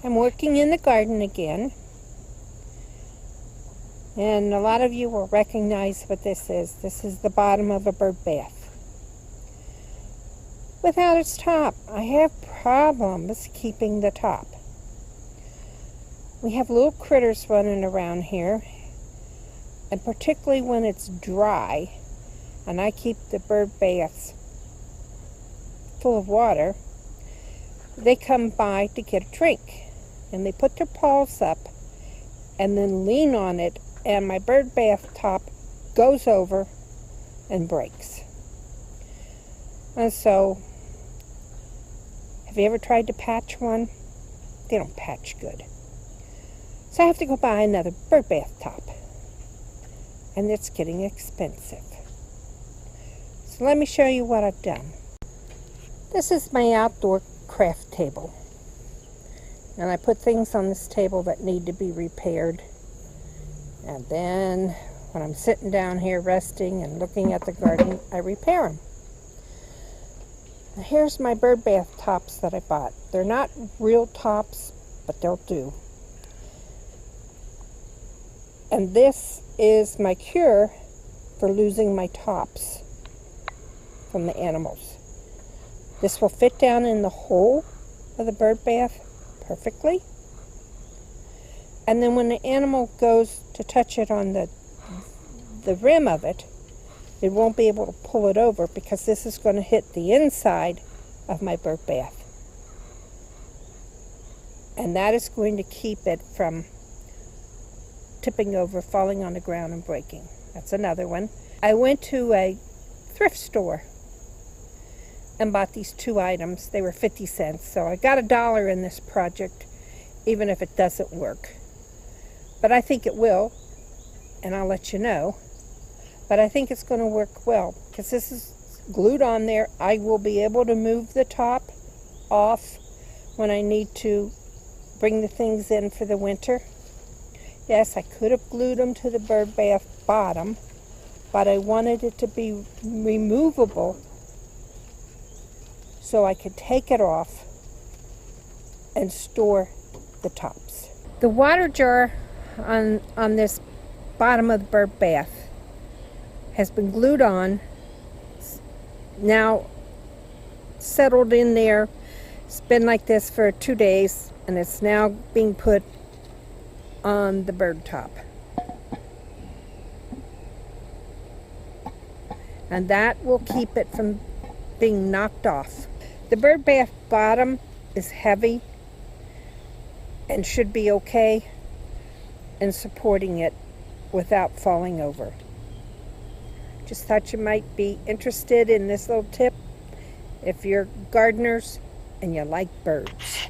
I'm working in the garden again, and a lot of you will recognize what this is. This is the bottom of a bird bath. Without its top, I have problems keeping the top. We have little critters running around here, and particularly when it's dry, and I keep the bird baths full of water, they come by to get a drink. And they put their paws up and then lean on it, and my bird bath top goes over and breaks. And so, have you ever tried to patch one? They don't patch good. So I have to go buy another bird bath top. And it's getting expensive. So let me show you what I've done. This is my outdoor craft table. And I put things on this table that need to be repaired. And then when I'm sitting down here resting and looking at the garden, I repair them. Now here's my bird bath tops that I bought. They're not real tops, but they'll do. And this is my cure for losing my tops from the animals. This will fit down in the hole of the bird bath perfectly. And then when the animal goes to touch it on the rim of it, it won't be able to pull it over because this is going to hit the inside of my bird bath. And that is going to keep it from tipping over, falling on the ground, and breaking. That's another one. I went to a thrift store and bought these two items. They were 50 cents, so I got $1 in this project, even if it doesn't work. But I think it will, and I'll let you know. But I think it's going to work well, because this is glued on there. I will be able to move the top off when I need to bring the things in for the winter. Yes, I could have glued them to the bird bath bottom, but I wanted it to be removable so I could take it off and store the tops. The water jar on this bottom of the bird bath has been glued on, now settled in there. It's been like this for 2 days, and it's now being put on the bird top. And that will keep it from being knocked off. The bird bath bottom is heavy and should be okay in supporting it without falling over. Just thought you might be interested in this little tip if you're gardeners and you like birds.